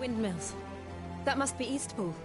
Windmills. That must be Eastpool.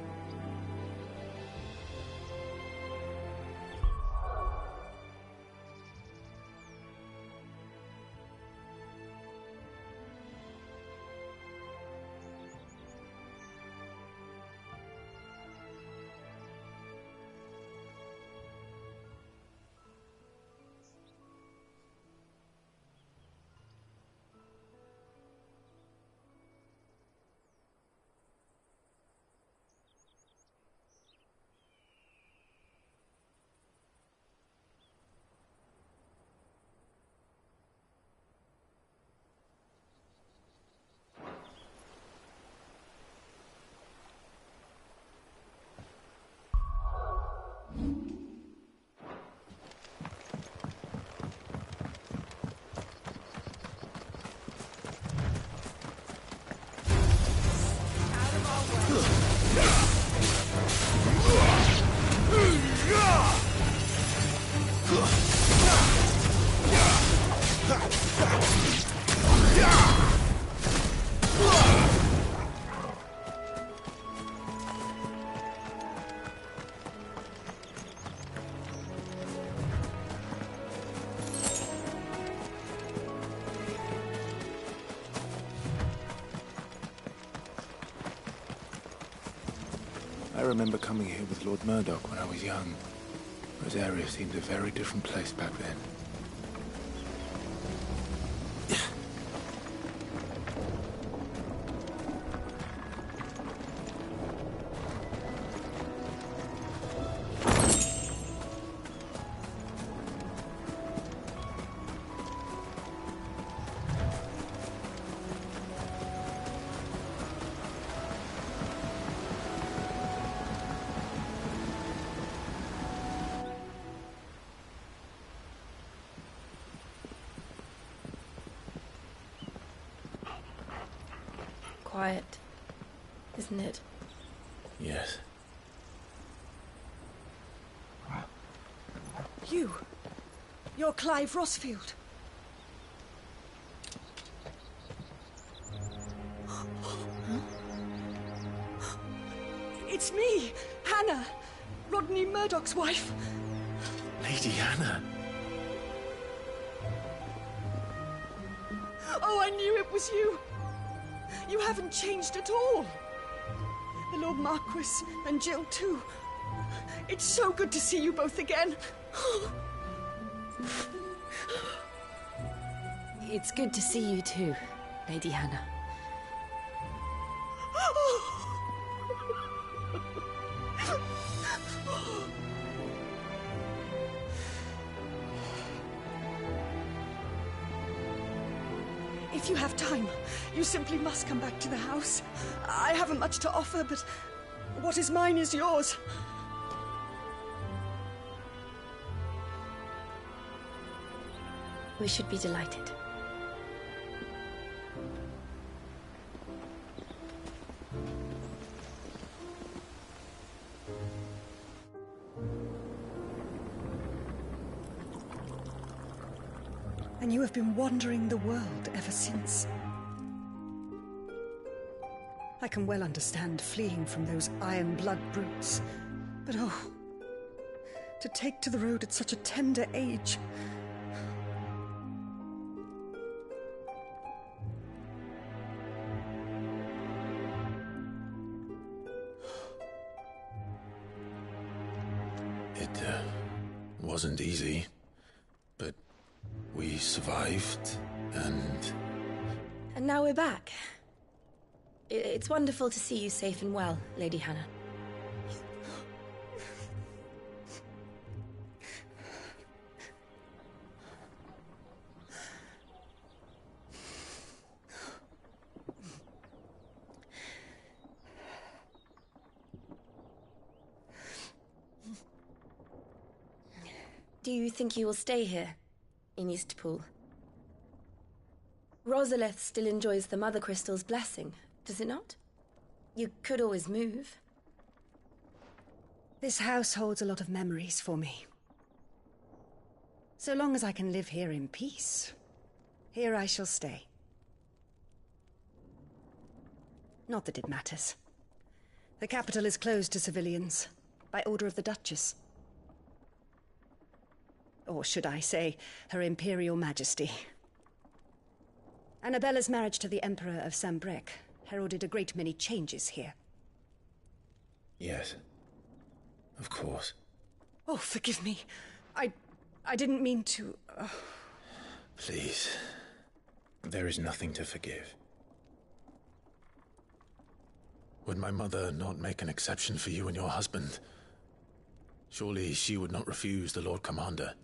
I remember coming here with Lord Murdoch when I was young. Rosaria seemed a very different place back then. Quiet, isn't it? Yes. You're Clive Rossfield. It's me, Hannah, Rodney Murdoch's wife. Lady Hannah. Oh, I knew it was you. You haven't changed at all. The Lord Marquis and Jill too. It's so good to see you both again. It's good to see you too, Lady Hannah. If you have time, you simply must come back to the house. I haven't much to offer, but what is mine is yours. We should be delighted. And you have been wandering the world ever since. I can well understand fleeing from those iron blood brutes. But oh, to take to the road at such a tender age. It wasn't easy, but we survived, and... And now we're back. It's wonderful to see you safe and well, Lady Hannah. Do you think you will stay here, in Eastpool? Rosalith still enjoys the Mother Crystal's blessing, does it not? You could always move. This house holds a lot of memories for me. So long as I can live here in peace, here I shall stay. Not that it matters. The capital is closed to civilians, by order of the Duchess. Or should I say, Her Imperial Majesty. Annabella's marriage to the Emperor of Sambrec heralded a great many changes here. Yes. Of course. Oh, forgive me. I didn't mean to... Please. There is nothing to forgive. Would my mother not make an exception for you and your husband? Surely she would not refuse the Lord Commander.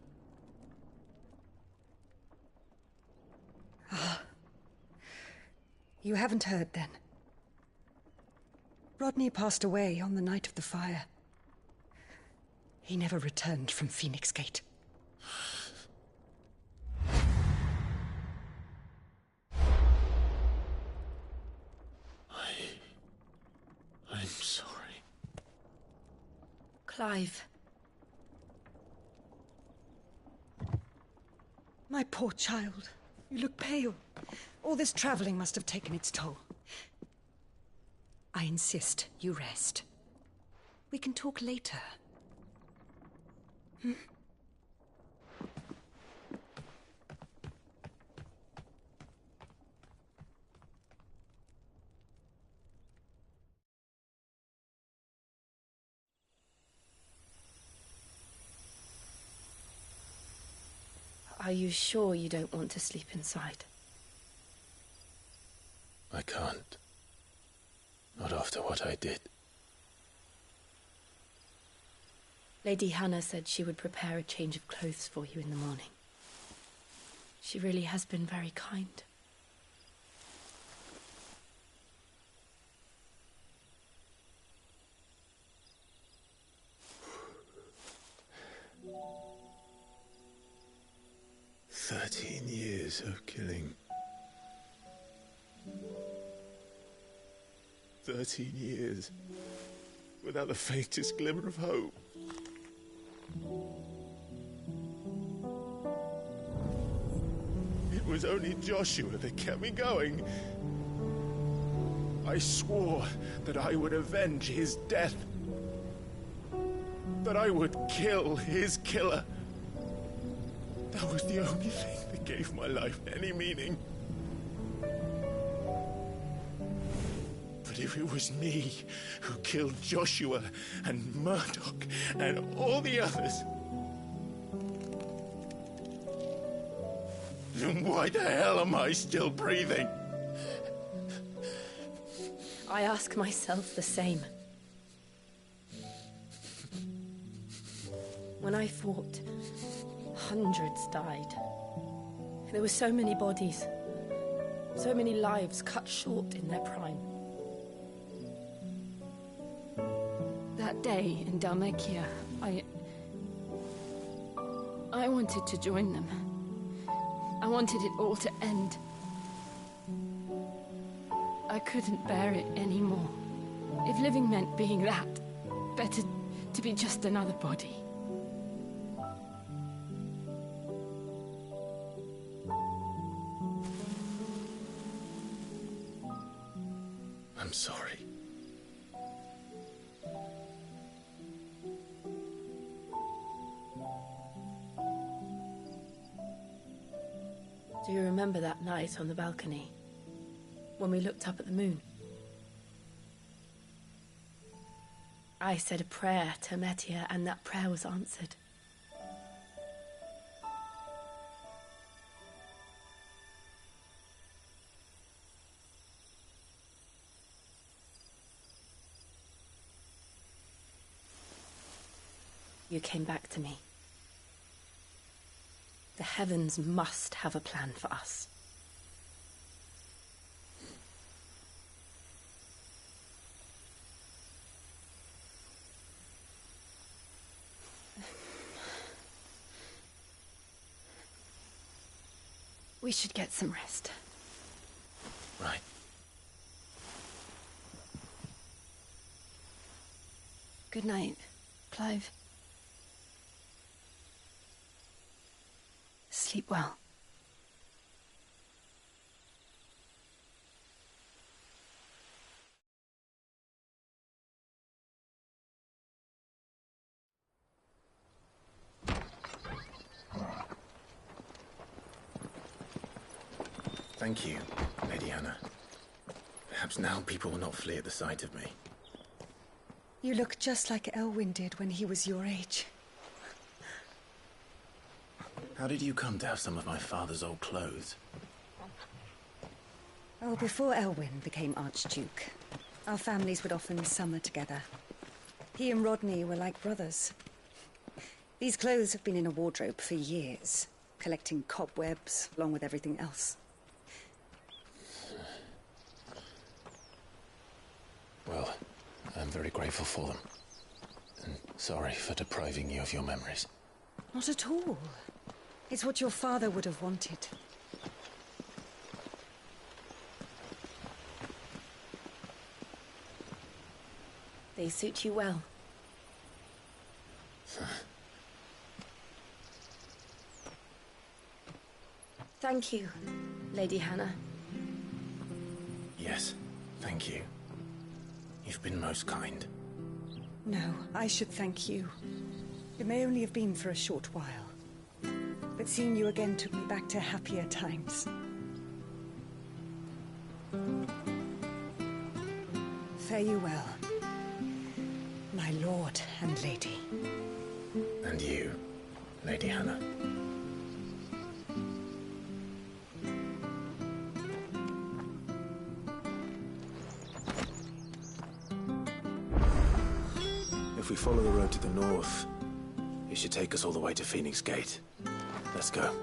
You haven't heard, then. Rodney passed away on the night of the fire. He never returned from Phoenix Gate. I'm sorry. Clive. My poor child. You look pale. All this traveling must have taken its toll. I insist you rest. We can talk later. Are you sure you don't want to sleep inside? I can't. Not after what I did. Lady Hannah said she would prepare a change of clothes for you in the morning. She really has been very kind. Years of killing. 13 years without the faintest glimmer of hope. It was only Joshua that kept me going. I swore that I would avenge his death. That I would kill his killer. That was the only thing that gave my life any meaning. But if it was me who killed Joshua and Murdoch and all the others, then why the hell am I still breathing? I ask myself the same. When I fought, hundreds died. There were so many bodies, so many lives cut short in their prime. That day in Dalmekia, I wanted to join them. I wanted it all to end. I couldn't bear it anymore. If living meant being that, better to be just another body. I'm sorry. Do you remember that night on the balcony, when we looked up at the moon? I said a prayer to Metia, and that prayer was answered. You came back to me. The heavens must have a plan for us. We should get some rest. Right. Good night, Clive. Sleep well. Thank you, Lady Hannah. Perhaps now people will not flee at the sight of me. You look just like Elwyn did when he was your age. How did you come to have some of my father's old clothes? Oh, before Elwyn became Archduke, our families would often summer together. He and Rodney were like brothers. These clothes have been in a wardrobe for years, collecting cobwebs along with everything else. Well, I'm very grateful for them. And sorry for depriving you of your memories. Not at all. It's what your father would have wanted. They suit you well. Thank you, Lady Hannah. Yes, thank you. You've been most kind. No, I should thank you. It may only have been for a short while, but seeing you again took me back to happier times. Fare you well, my lord and lady. And you, Lady Hannah. If we follow the road to the north, it should take us all the way to Phoenix Gate. Let's go.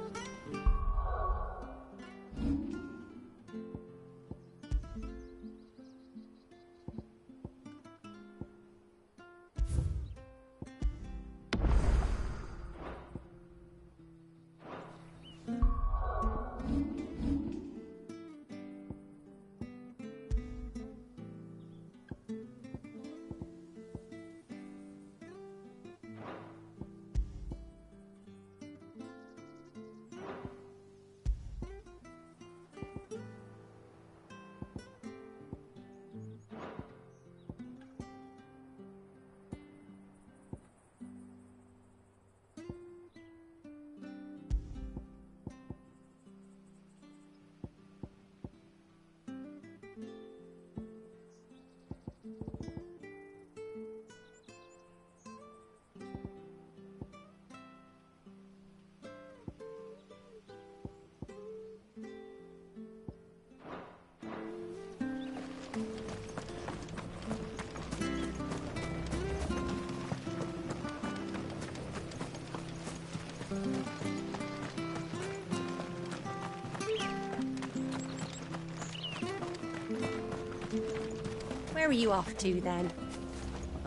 Where are you off to, then?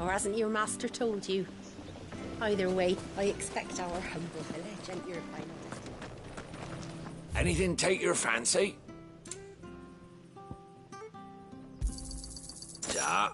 Or hasn't your master told you? Either way, I expect our humble village and your final destination. Anything take your fancy? Yeah.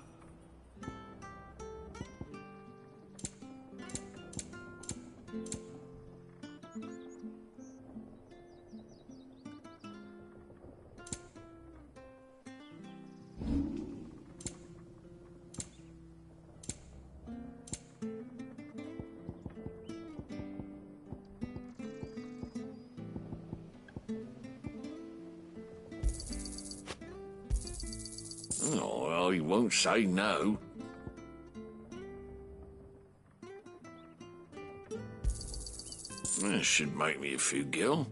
Oh, well, he won't say no. This should make me a few gil.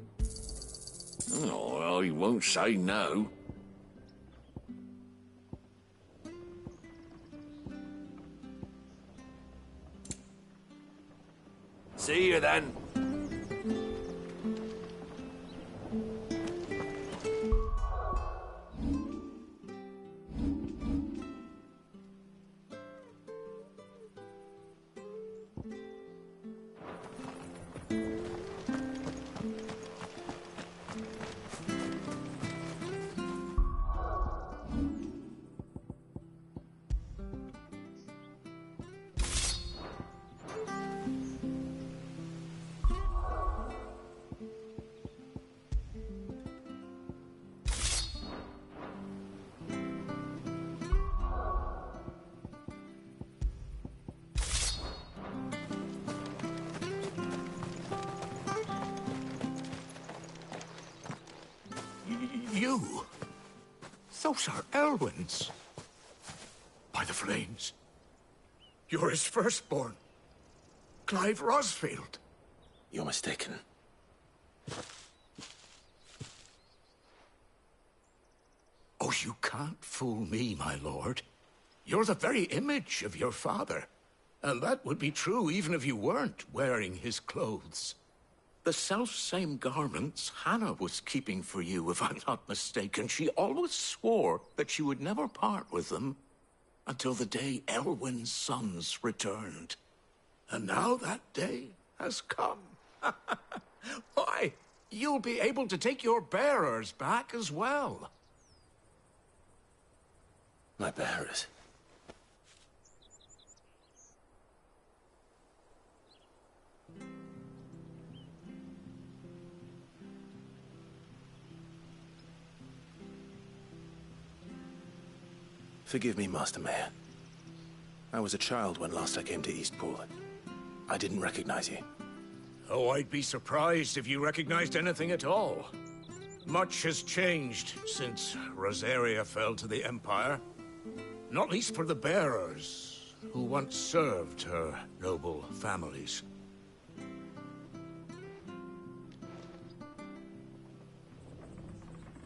Oh, well, he won't say no. See you then. you? Those are Elwyn's. By the flames. You're his firstborn. Clive Rosfield. You're mistaken. Oh, you can't fool me, my lord. You're the very image of your father. And that would be true even if you weren't wearing his clothes. The self-same garments Hannah was keeping for you, if I'm not mistaken. She always swore that she would never part with them until the day Elwyn's sons returned. And now that day has come. Why, you'll be able to take your bearers back as well. My bearers. Forgive me, Master Mayor. I was a child when last I came to Eastpool. I didn't recognize you. Oh, I'd be surprised if you recognized anything at all. Much has changed since Rosaria fell to the Empire. Not least for the bearers, who once served her noble families.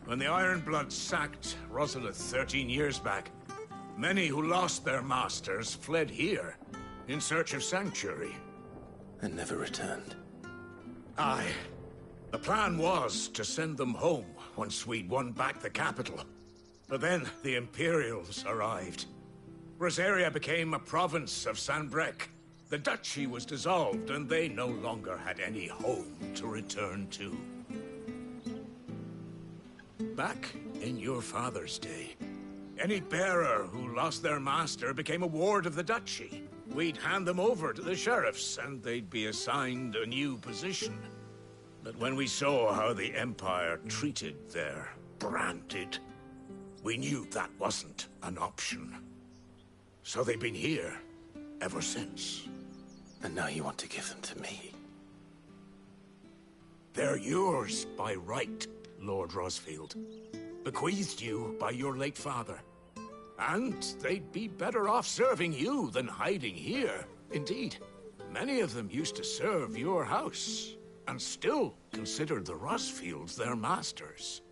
When the Ironbloods sacked Rosalith 13 years back, many who lost their masters fled here in search of sanctuary. And never returned. Aye. The plan was to send them home once we'd won back the capital. But then the Imperials arrived. Rosaria became a province of Sanbreque. The duchy was dissolved, and they no longer had any home to return to. Back in your father's day, any bearer who lost their master became a ward of the duchy. We'd hand them over to the sheriffs, and they'd be assigned a new position. But when we saw how the Empire treated their branded, we knew that wasn't an option. So they've been here ever since. And now you want to give them to me? They're yours by right, Lord Rosfield. Bequeathed you by your late father. And they'd be better off serving you than hiding here. Indeed, many of them used to serve your house, and still considered the Rosfields their masters.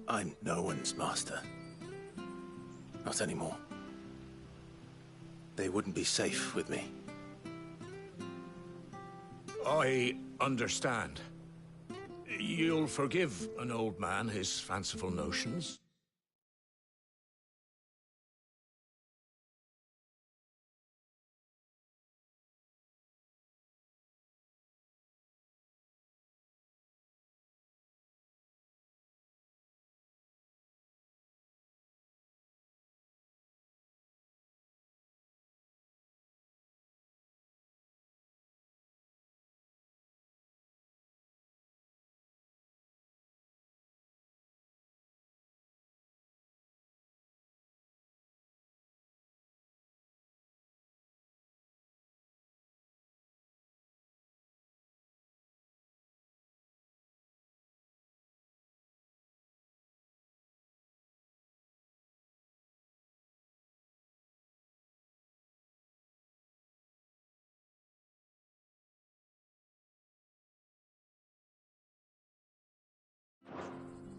I'm no one's master. Not anymore. They wouldn't be safe with me. I understand. You'll forgive an old man his fanciful notions?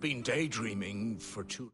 Been daydreaming for too...